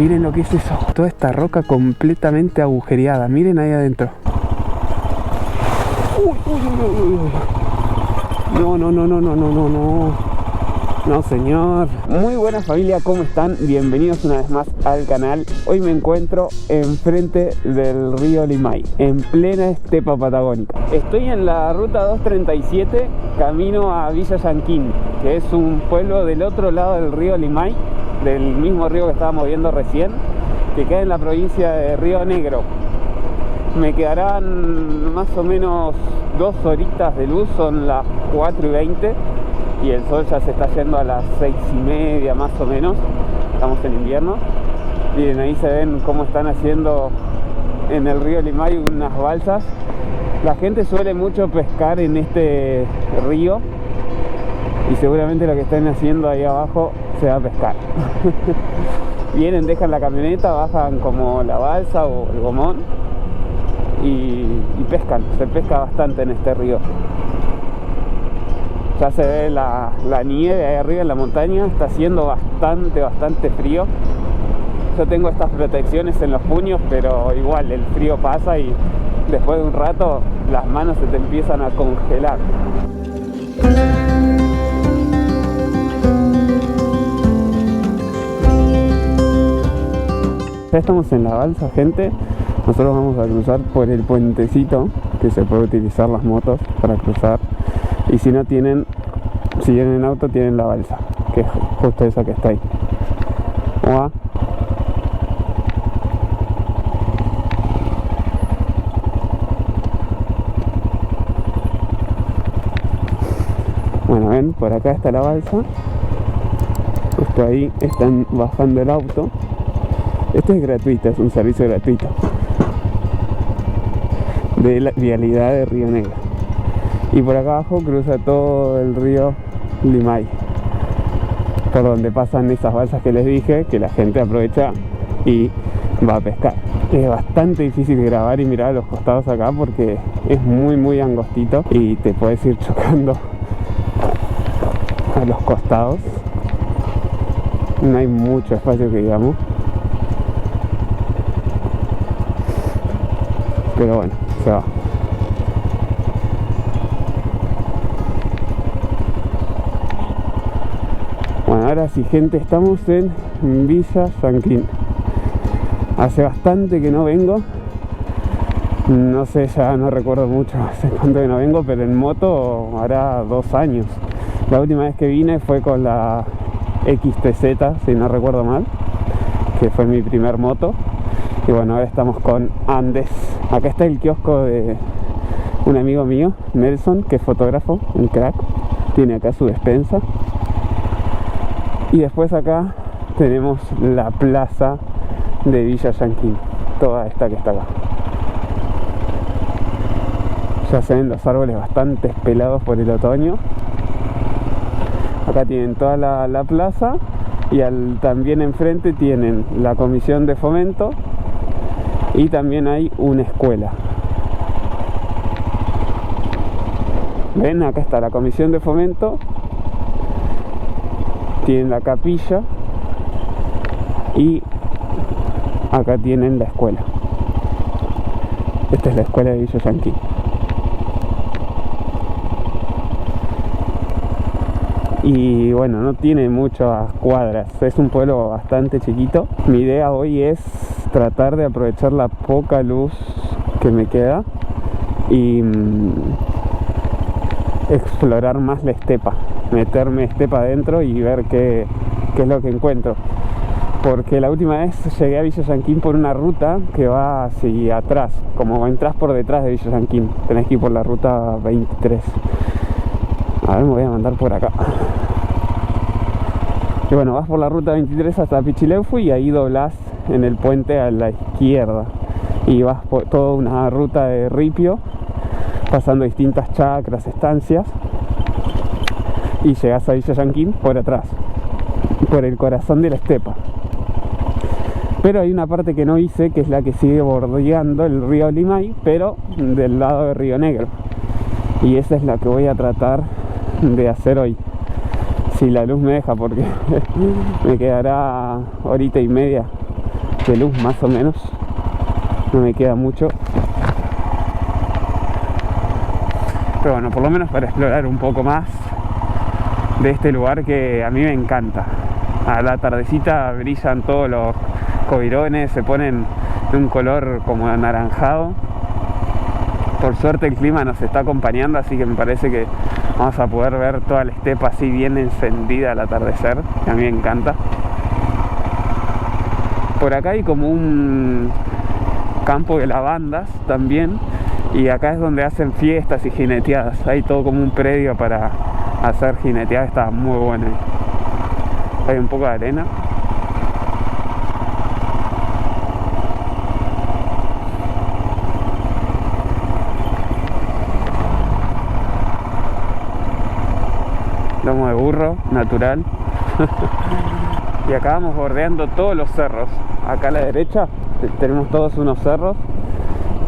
Miren lo que es eso, toda esta roca completamente agujereada. Miren ahí adentro. Uy, uy, uy, uy. No, no, no, no, no, no, no, no. No, señor. Muy buena familia, ¿cómo están? Bienvenidos una vez más al canal. Hoy me encuentro enfrente del río Limay, en plena estepa patagónica. Estoy en la ruta 237, camino a Villa Llanquín, que es un pueblo del otro lado del río Limay, del mismo río que estábamos viendo recién, que queda en la provincia de Río Negro. Me quedarán más o menos 2 horitas de luz, son las 4:20 y el sol ya se está yendo a las 6:30 más o menos. Estamos en invierno. Miren, ahí se ven cómo están haciendo en el río Limay unas balsas. La gente suele mucho pescar en este río y seguramente lo que están haciendo ahí abajo sea pescar. Vienen, dejan la camioneta, bajan como la balsa o el gomón y pescan. Se pesca bastante en este río. Ya se ve la nieve ahí arriba en la montaña. Está haciendo bastante frío. Yo tengo estas protecciones en los puños, pero igual el frío pasa y después de un rato las manos se te empiezan a congelar. Ya estamos en la balsa, gente. Nosotros vamos a cruzar por el puentecito que se puede utilizar las motos para cruzar. Y si no tienen, si vienen en auto, tienen la balsa, que es justo esa que está ahí. ¿Cómo va? Bueno, ven, por acá está la balsa. Justo ahí están bajando el auto. Esto es gratuito, es un servicio gratuito de la vialidad de Río Negro. Y por acá abajo cruza todo el río Limay, por donde pasan esas balsas que les dije, que la gente aprovecha y va a pescar. Es bastante difícil grabar y mirar a los costados acá porque es muy angostito y te puedes ir chocando a los costados. No hay mucho espacio que digamos, pero bueno, se va. Bueno, ahora sí, gente, estamos en Villa Llanquín. Hace bastante que no vengo. No sé, ya no recuerdo mucho hace cuánto que no vengo, pero en moto hará 2 años. La última vez que vine fue con la XTZ, si no recuerdo mal, que fue mi primer moto. Y bueno, ahora estamos con Andes. Acá está el kiosco de un amigo mío, Nelson, que es fotógrafo, un crack. Tiene acá su despensa. Y después acá tenemos la plaza de Villa Llanquín, toda esta que está acá. Ya se ven los árboles bastante pelados por el otoño. Acá tienen toda la plaza y también enfrente tienen la comisión de fomento y también hay una escuela. Ven, acá está la comisión de fomento, tienen la capilla y acá tienen la escuela. Esta es la escuela de Villa Llanquín. Y bueno, no tiene muchas cuadras, es un pueblo bastante chiquito. Mi idea hoy es tratar de aprovechar la poca luz que me queda y explorar más la estepa, meterme estepa adentro y ver qué es lo que encuentro. Porque la última vez llegué a Villa Llanquín por una ruta que va hacia atrás, como entras por detrás de Villa Llanquín, tenés que ir por la ruta 23. A ver, me voy a mandar por acá. Y bueno, vas por la ruta 23 hasta Pichileufu y ahí doblás en el puente a la izquierda y vas por toda una ruta de ripio, pasando distintas chacras, estancias, y llegas a Villa Llanquín por atrás, por el corazón de la estepa. Pero hay una parte que no hice, que es la que sigue bordeando el río Limay, pero del lado de Río Negro, y esa es la que voy a tratar de hacer hoy, si la luz me deja, porque me quedará horita y media de luz más o menos, no me queda mucho, pero bueno, por lo menos para explorar un poco más de este lugar que a mí me encanta. A la tardecita brillan todos los cobirones, se ponen de un color como anaranjado. Por suerte el clima nos está acompañando, así que me parece que vamos a poder ver toda la estepa así bien encendida al atardecer, que a mí me encanta. Por acá hay como un campo de lavandas también, y acá es donde hacen fiestas y jineteadas. Hay todo como un predio para hacer jineteadas, está muy bueno. Hay un poco de arena. Lomo de burro, natural. Y acá vamos bordeando todos los cerros. Acá a la derecha tenemos todos unos cerros,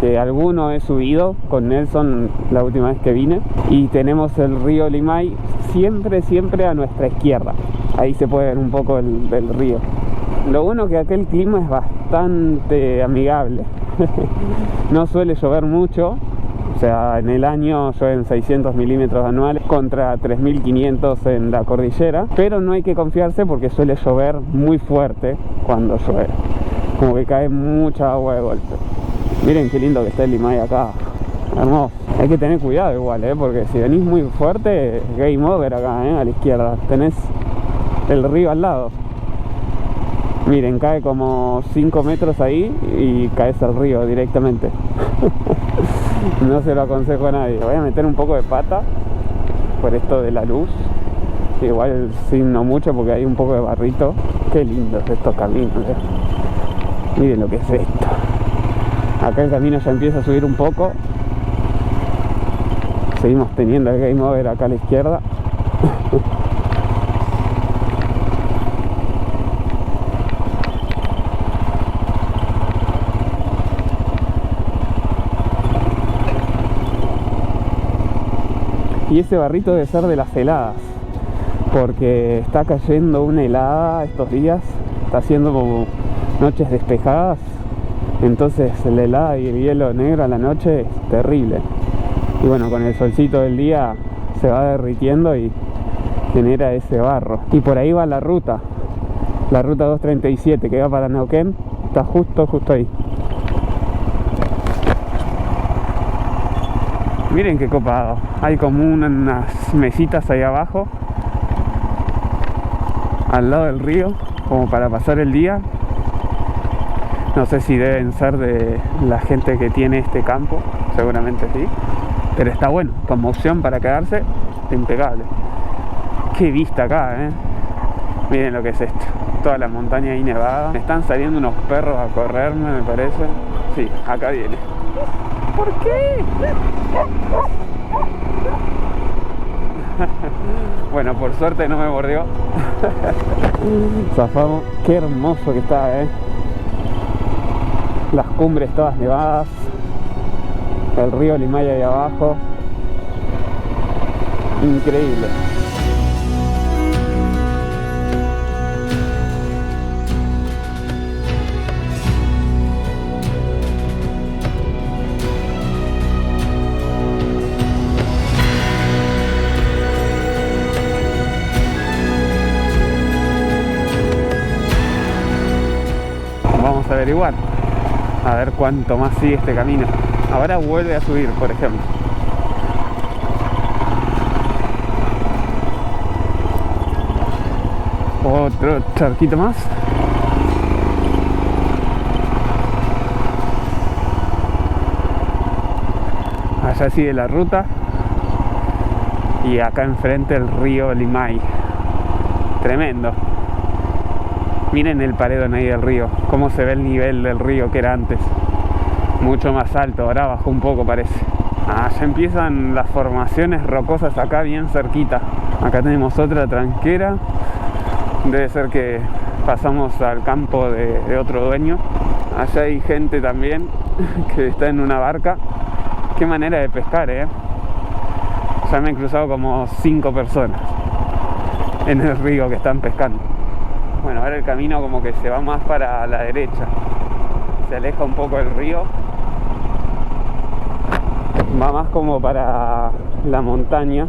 que alguno he subido con Nelson la última vez que vine. Y tenemos el río Limay siempre a nuestra izquierda. Ahí se puede ver un poco del río. Lo bueno que aquel clima es bastante amigable. No suele llover mucho. O sea, en el año llueven 600 milímetros anuales contra 3.500 en la cordillera, pero no hay que confiarse porque suele llover muy fuerte cuando llueve, como que cae mucha agua de golpe. Miren qué lindo que está el Limay acá, hermoso. Hay que tener cuidado igual, porque si venís muy fuerte, game over acá, a la izquierda, tenés el río al lado. Miren, cae como 5 metros ahí y caes al río directamente. No se lo aconsejo a nadie. Voy a meter un poco de pata por esto de la luz. Igual sí, no mucho porque hay un poco de barrito. Qué lindos estos caminos, Miren lo que es esto. Acá el camino ya empieza a subir un poco. Seguimos teniendo el game over acá a la izquierda. Y ese barrito debe ser de las heladas, porque está cayendo una helada estos días, está haciendo como noches despejadas, entonces la helada y el hielo negro a la noche es terrible. Y bueno, con el solcito del día se va derritiendo y genera ese barro. Y por ahí va la ruta 237 que va para Neuquén, está justo ahí. Miren qué copado, hay como unas mesitas ahí abajo, al lado del río, como para pasar el día. No sé si deben ser de la gente que tiene este campo, seguramente sí, pero está bueno, como opción para quedarse, impecable. Qué vista acá, Miren lo que es esto, toda la montaña ahí nevada. Me están saliendo unos perros a correrme, me parece. Sí, acá viene. ¿Por qué? Bueno, por suerte no me mordió. Zafamos. Qué hermoso que está, Las cumbres todas nevadas, el río Limay ahí abajo. Increíble. Vamos a averiguar, a ver cuánto más sigue este camino. Ahora vuelve a subir, por ejemplo. Otro charquito más. Allá sigue la ruta. Y acá enfrente el río Limay. Tremendo. Miren el paredón ahí del río, cómo se ve el nivel del río que era antes. Mucho más alto, ahora bajó un poco parece. Ya empiezan las formaciones rocosas acá bien cerquita. Acá tenemos otra tranquera. Debe ser que pasamos al campo de otro dueño. Allá hay gente también que está en una barca. Qué manera de pescar, Ya me he cruzado como 5 personas en el río que están pescando. Bueno, ahora el camino como que se va más para la derecha, se aleja un poco del río, va más como para la montaña.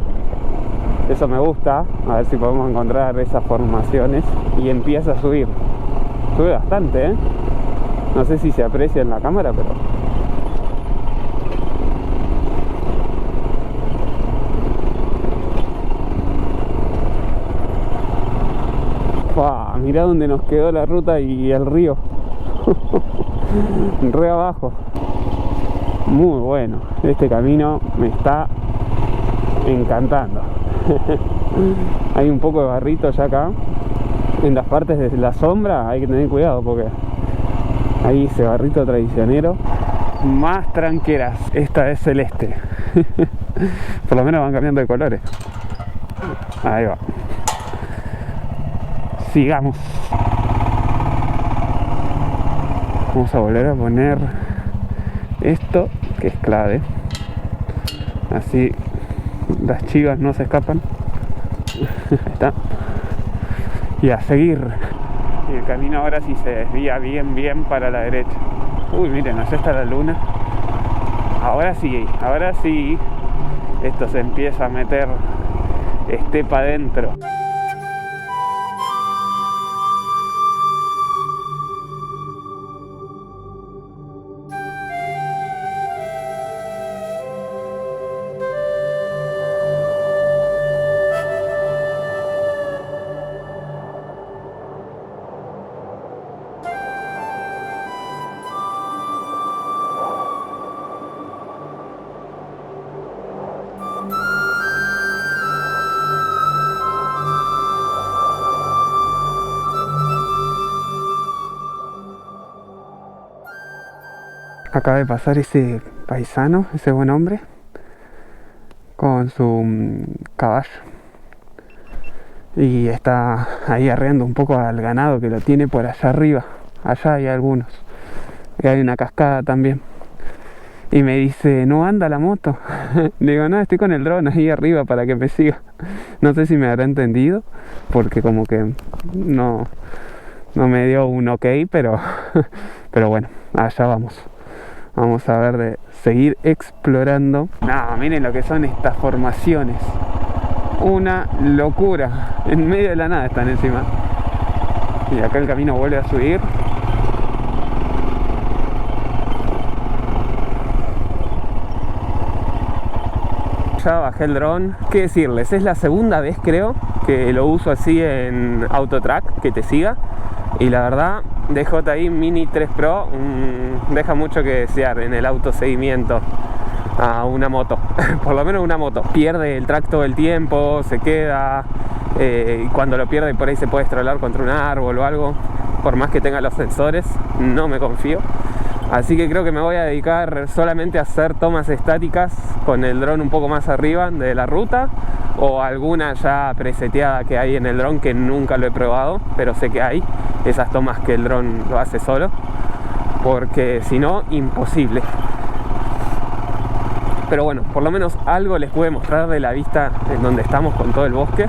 Eso me gusta, a ver si podemos encontrar esas formaciones. Y empieza a subir, sube bastante, ¿eh? No sé si se aprecia en la cámara, pero... ¡Fua! Mirá dónde nos quedó la ruta y el río. Re abajo. Muy bueno, este camino me está encantando. Hay un poco de barrito ya acá. En las partes de la sombra hay que tener cuidado porque hay ese barrito traicionero. Más tranqueras, esta es celeste. Por lo menos van cambiando de colores. Ahí va. Sigamos. Vamos a volver a poner esto, que es clave. Así las chivas no se escapan. Ahí está. Y a seguir. Y el camino ahora sí se desvía bien para la derecha. Uy, miren, allá está la luna. Ahora sí esto se empieza a meter estepa adentro. Acaba de pasar ese paisano, ese buen hombre, con su caballo. Y está ahí arreando un poco al ganado que lo tiene por allá arriba. Allá hay algunos. Y hay una cascada también. Y me dice, ¿no anda la moto? Le digo, no, estoy con el dron ahí arriba para que me siga. No sé si me habrá entendido, porque como que no me dio un ok, pero bueno, allá vamos. Vamos a ver de seguir explorando. No, miren lo que son estas formaciones. Una locura. En medio de la nada están encima. Y acá el camino vuelve a subir. Ya bajé el dron. ¿Qué decirles? Es la segunda vez, creo, que lo uso así en AutoTrack, que te siga. Y la verdad, DJI Mini 3 Pro deja mucho que desear en el autoseguimiento a una moto. Por lo menos una moto. Pierde el track todo el tiempo, se queda. Y cuando lo pierde por ahí se puede estrellar contra un árbol o algo. Por más que tenga los sensores, no me confío. Así que creo que me voy a dedicar solamente a hacer tomas estáticas con el dron un poco más arriba de la ruta, o alguna ya preseteada que hay en el dron que nunca lo he probado, pero sé que hay esas tomas que el dron lo hace solo, porque si no, imposible. Pero bueno, por lo menos algo les pude mostrar de la vista en donde estamos con todo el bosque,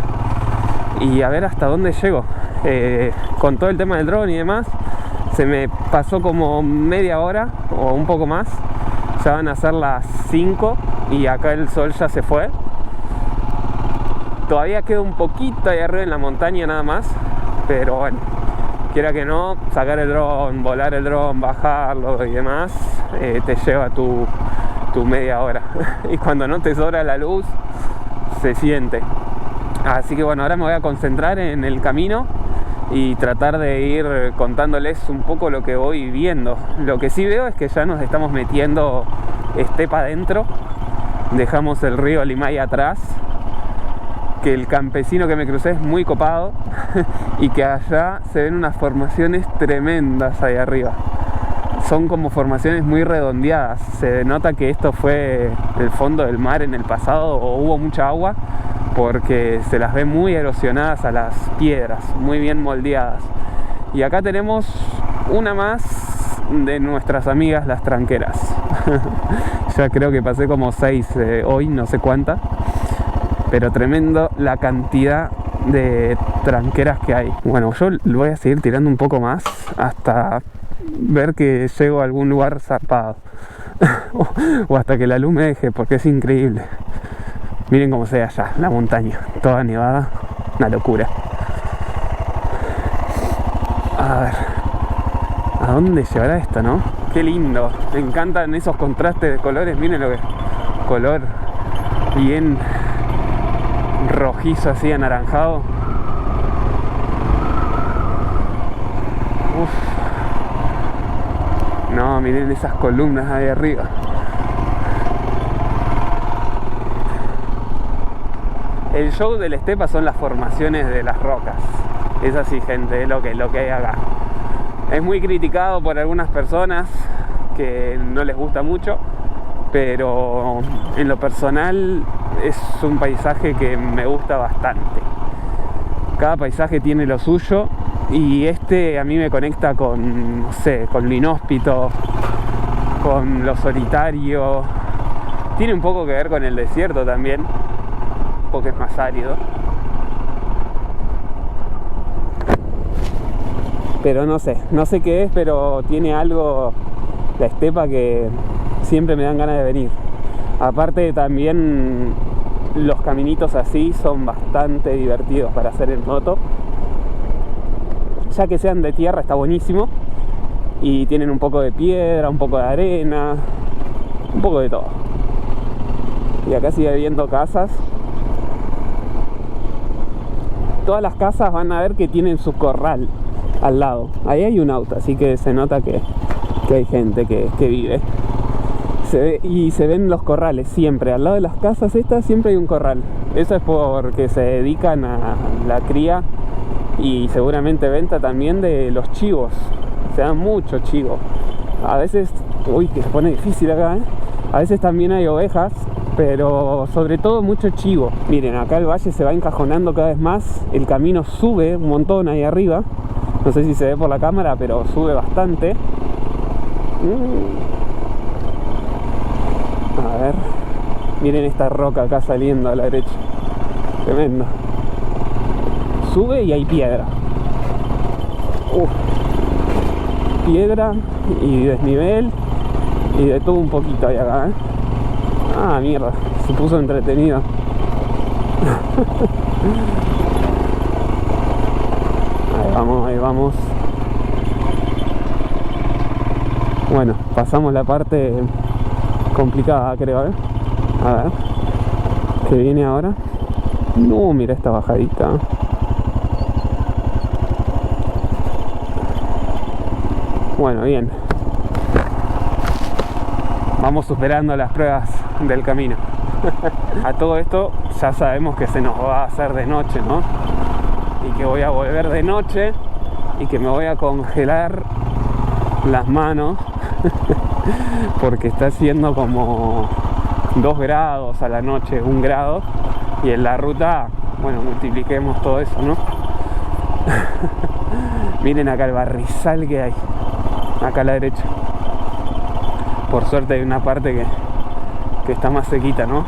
y a ver hasta dónde llego. Con todo el tema del dron y demás, se me pasó como media hora o un poco más. Ya van a ser las 5 y acá el sol ya se fue. Todavía queda un poquito ahí arriba en la montaña nada más, pero bueno, quiera que no, sacar el dron, volar el dron, bajarlo y demás, te lleva tu media hora. Y cuando no te sobra la luz, se siente. Así que bueno, ahora me voy a concentrar en el camino y tratar de ir contándoles un poco lo que voy viendo. Lo que sí veo es que ya nos estamos metiendo estepa adentro. Dejamos el río Limay atrás, que el campesino que me crucé es muy copado y que allá se ven unas formaciones tremendas ahí arriba. Son como formaciones muy redondeadas. Se nota que esto fue el fondo del mar en el pasado, o hubo mucha agua, porque se las ve muy erosionadas a las piedras, muy bien moldeadas. Y acá tenemos una más de nuestras amigas las tranqueras. Ya creo que pasé como 6 hoy, no sé cuántas, pero tremendo la cantidad de tranqueras que hay. Bueno, yo voy a seguir tirando un poco más hasta ver que llego a algún lugar zarpado. O hasta que la luz me deje, porque es increíble. Miren cómo se ve allá, la montaña, toda nevada, una locura. A ver, ¿a dónde llevará esto, no? Qué lindo, me encantan esos contrastes de colores. Miren lo que es, color bien rojizo, así anaranjado. Uf. No, miren esas columnas ahí arriba. El show del estepa son las formaciones de las rocas. Es así, gente, es lo que hay acá. Es muy criticado por algunas personas que no les gusta mucho, pero en lo personal es un paisaje que me gusta bastante. Cada paisaje tiene lo suyo y este a mí me conecta con, no sé, con lo inhóspito, con lo solitario. Tiene un poco que ver con el desierto también, porque es más árido. Pero no sé qué es, pero tiene algo la estepa que siempre me dan ganas de venir. Aparte también los caminitos así son bastante divertidos para hacer en moto. Ya que sean de tierra está buenísimo. Y tienen un poco de piedra, un poco de arena, un poco de todo. Y acá sigue habiendo casas. Todas las casas van a ver que tienen su corral al lado. Ahí hay un auto, así que se nota que hay gente que vive. Y se ven los corrales siempre. Al lado de las casas estas siempre hay un corral. Eso es porque se dedican a la cría y seguramente venta también de los chivos. Se dan mucho chivo. A veces, uy, que se pone difícil acá, ¿eh? A veces también hay ovejas, pero sobre todo mucho chivo. Miren, acá el valle se va encajonando cada vez más. El camino sube un montón ahí arriba. No sé si se ve por la cámara, pero sube bastante. A ver, miren esta roca acá saliendo a la derecha. Tremendo. Sube y hay piedra. Piedra y desnivel y de todo un poquito hay acá, ¿eh? Ah, mierda, se puso entretenido. Ahí vamos. Bueno, pasamos la parte complicada, creo, ¿eh? A ver, ¿qué viene ahora? No, mira esta bajadita. Bueno, bien. Vamos superando las pruebas del camino. A todo esto ya sabemos que se nos va a hacer de noche, ¿no? Y que voy a volver de noche y que me voy a congelar las manos porque está haciendo como 2 grados a la noche, 1 grado, y en la ruta, bueno, multipliquemos todo eso, ¿no? Miren acá el barrizal que hay acá a la derecha. Por suerte hay una parte que está más sequita, ¿no?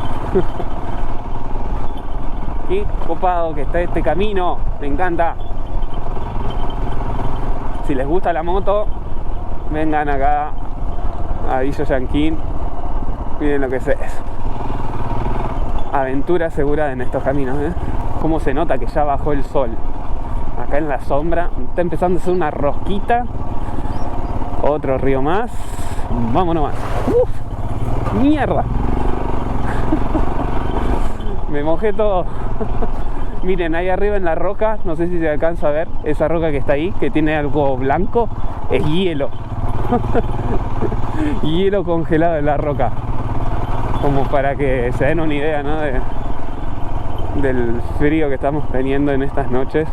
Qué copado que está este camino, me encanta. Si les gusta la moto, vengan acá a Villa Yanquín. Miren lo que es eso. Aventura segura en estos caminos, ¿eh? Cómo se nota que ya bajó el sol. Acá en la sombra está empezando a hacer una rosquita. Otro río más. Vámonos más. ¡Uf! ¡Mierda! Me mojé todo. Miren, ahí arriba en la roca, no sé si se alcanza a ver, esa roca que está ahí, que tiene algo blanco, es hielo. Hielo congelado en la roca. Como para que se den una idea, ¿no? Del frío que estamos teniendo en estas noches.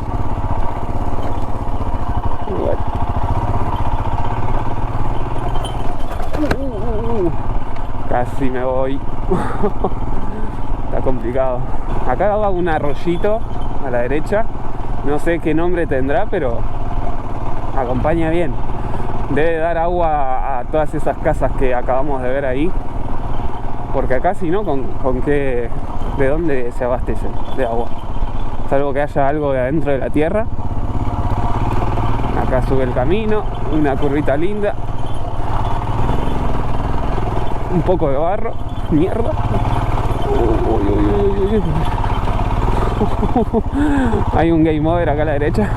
Casi me voy. Está complicado. Acá va un arroyito a la derecha. No sé qué nombre tendrá, pero acompaña bien. Debe dar agua a todas esas casas que acabamos de ver ahí. Porque acá si no, ¿con qué? ¿De dónde se abastecen de agua? salvo que haya algo de adentro de la tierra. Acá sube el camino, una curvita linda, un poco de barro, mierda. Hay un game over acá a la derecha.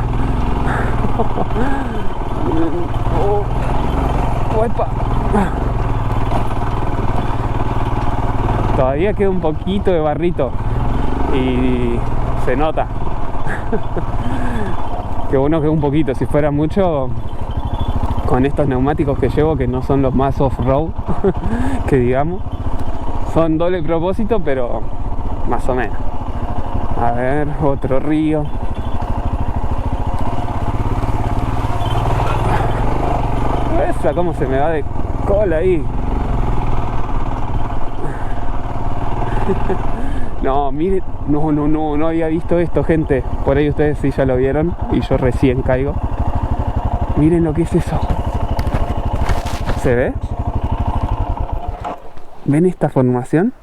Todavía queda un poquito de barrito y se nota. Que bueno que un poquito, si fuera mucho, con estos neumáticos que llevo, que no son los más off-road que digamos, son doble propósito, pero más o menos. A ver, otro río. Esa cómo se me va de cola ahí. No, miren, no había visto esto, gente. Por ahí ustedes sí ya lo vieron y yo recién caigo. Miren lo que es eso. ¿Se ve? ¿Ven esta formación?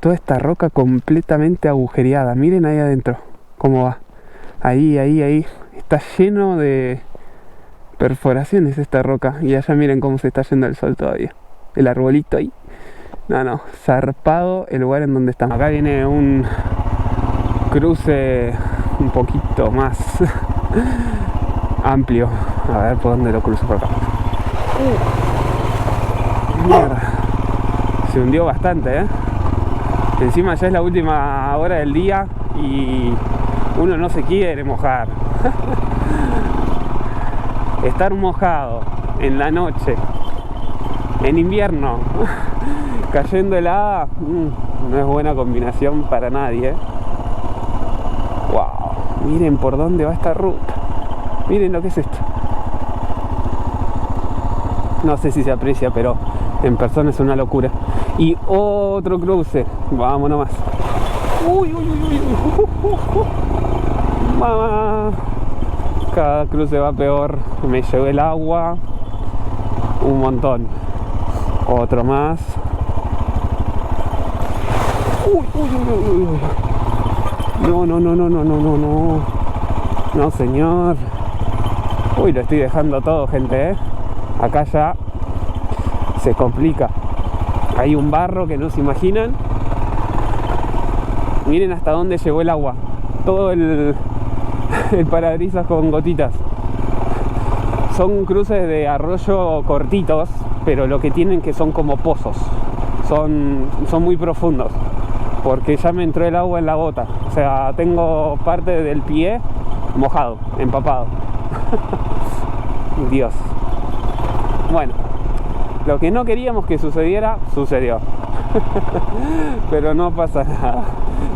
Toda esta roca completamente agujereada. Miren ahí adentro cómo va. Ahí. Está lleno de perforaciones esta roca. Y allá miren cómo se está yendo el sol todavía. El arbolito ahí. No, zarpado el lugar en donde estamos. Acá viene un cruce un poquito más amplio. A ver por dónde lo cruzo por acá. Mierda. Se hundió bastante, Encima ya es la última hora del día y uno no se quiere mojar. Estar mojado en la noche, en invierno, cayendo helada, no es buena combinación para nadie. Wow, miren por dónde va esta ruta. Miren lo que es esto. No sé si se aprecia, pero en persona es una locura. Y otro cruce. Vamos nomás. Uy. Mamá. Cada cruce va peor. Me llevo el agua. Un montón. Otro más. Uy. No. No, señor. Uy, lo estoy dejando todo, gente, Acá ya se complica. Hay un barro que no se imaginan. Miren hasta dónde llegó el agua. Todo el parabrisas con gotitas. Son cruces de arroyo cortitos, pero lo que tienen que son como pozos. Son muy profundos, porque ya me entró el agua en la bota. O sea, tengo parte del pie mojado, empapado. Dios. Bueno, lo que no queríamos que sucediera, sucedió. Pero no pasa nada.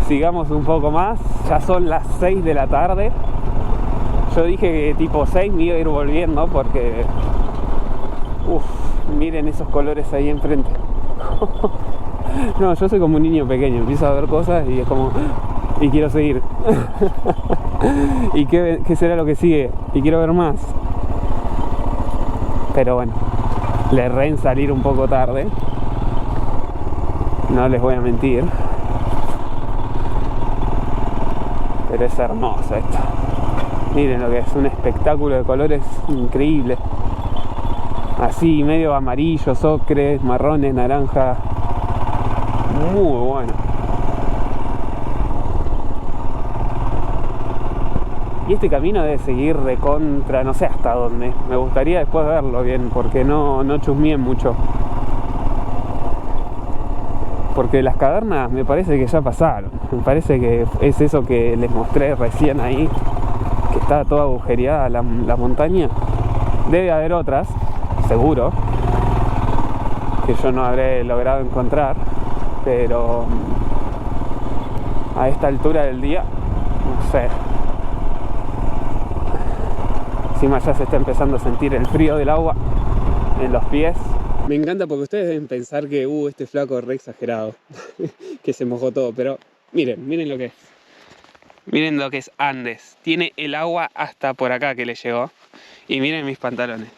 Sigamos un poco más. Ya son las 6 de la tarde. Yo dije que tipo 6 me iba a ir volviendo porque... miren esos colores ahí enfrente. No, yo soy como un niño pequeño. Empiezo a ver cosas y es como... y quiero seguir. ¿Y qué será lo que sigue? Y quiero ver más. Pero bueno, le erré en salir un poco tarde. No les voy a mentir. Pero es hermoso esto. Miren lo que es, un espectáculo de colores increíble. Así, medio amarillos, ocres, marrones, naranja. Muy bueno. Y este camino debe seguir recontra, no sé hasta dónde. Me gustaría después verlo bien, porque no chusmeé mucho. Porque las cavernas me parece que ya pasaron. Me parece que es eso que les mostré recién ahí, que está toda agujereada la montaña. Debe haber otras, seguro, que yo no habré logrado encontrar, pero a esta altura del día, no sé. Encima ya se está empezando a sentir el frío del agua en los pies. Me encanta porque ustedes deben pensar que este flaco es re exagerado, que se mojó todo, pero miren lo que es. Miren lo que es Andes. Tiene el agua hasta por acá que le llegó. Y miren mis pantalones.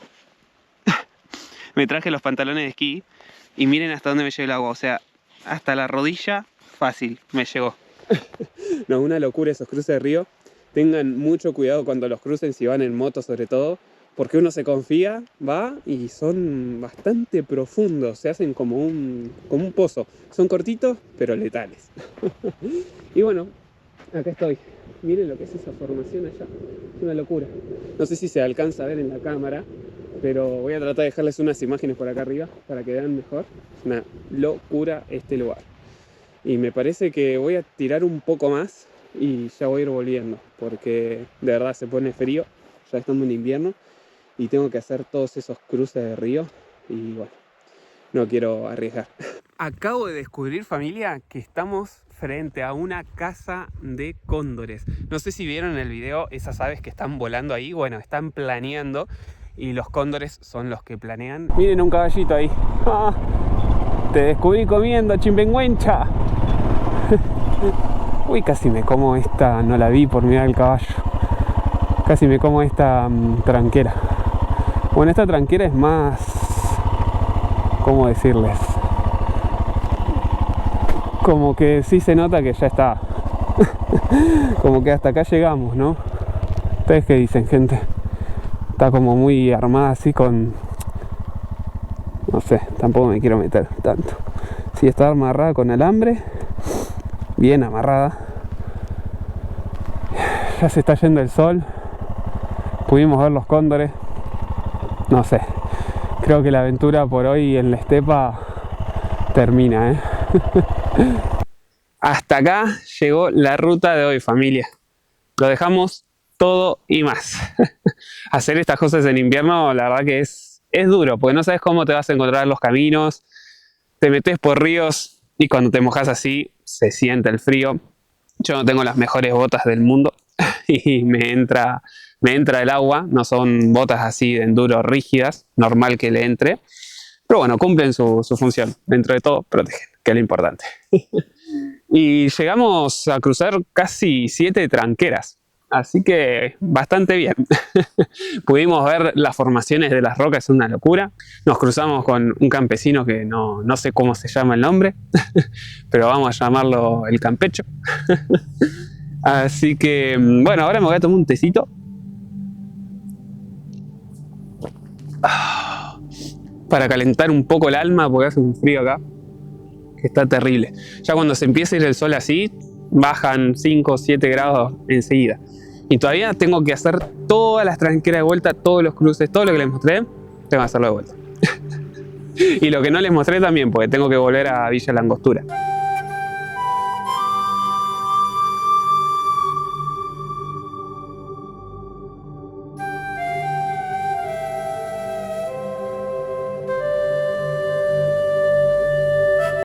Me traje los pantalones de esquí y miren hasta dónde me llegó el agua. O sea, hasta la rodilla, fácil, me llegó. No, una locura esos cruces de río. Tengan mucho cuidado cuando los crucen, si van en moto sobre todo, porque uno se confía, va y son bastante profundos, se hacen como un pozo. Son cortitos, pero letales. Y bueno, acá estoy. Miren lo que es esa formación allá. Es una locura. No sé si se alcanza a ver en la cámara, pero voy a tratar de dejarles unas imágenes por acá arriba para que vean mejor. Es una locura este lugar. Y me parece que voy a tirar un poco más y ya voy a ir volviendo, porque de verdad se pone frío, ya estamos en invierno y tengo que hacer todos esos cruces de río y bueno, no quiero arriesgar. Acabo de descubrir, familia, que estamos frente a una casa de cóndores. No sé si vieron en el video esas aves que están volando ahí. Bueno, están planeando y los cóndores son los que planean. Miren un caballito ahí. ¡Ah! Te descubrí comiendo, chimpengüencha. Uy, casi me como esta, no la vi por mirar el caballo. Casi me como esta tranquera. Bueno, esta tranquera es más... ¿Cómo decirles? Como que sí se nota que ya está. Como que hasta acá llegamos, ¿no? ¿Ustedes qué dicen, gente? Está como muy armada así con... No sé, tampoco me quiero meter tanto. Sí, está amarrada con alambre. Bien amarrada. Ya se está yendo el sol. Pudimos ver los cóndores. No sé. Creo que la aventura por hoy en la estepa termina, ¿eh? Hasta acá llegó la ruta de hoy, familia. Lo dejamos todo y más. Hacer estas cosas en invierno, la verdad que es duro, porque no sabes cómo te vas a encontrar los caminos. Te metes por ríos y cuando te mojas así se siente el frío. Yo no tengo las mejores botas del mundo y me entra el agua. No son botas así de enduro rígidas, normal que le entre. Pero bueno, cumplen su función. Dentro de todo, protegen, que es lo importante. Y llegamos a cruzar casi 7 tranqueras. Así que bastante bien. Pudimos ver las formaciones de las rocas, es una locura. Nos cruzamos con un campesino que no sé cómo se llama el nombre, pero vamos a llamarlo el campecho. Así que, bueno, ahora me voy a tomar un tecito. Para calentar un poco el alma, porque hace un frío acá que está terrible. Ya cuando se empieza a ir el sol así, bajan 5 o 7 grados enseguida. Y todavía tengo que hacer todas las tranqueras de vuelta, todos los cruces, todo lo que les mostré, tengo que hacerlo de vuelta. Y lo que no les mostré también, porque tengo que volver a Villa Langostura.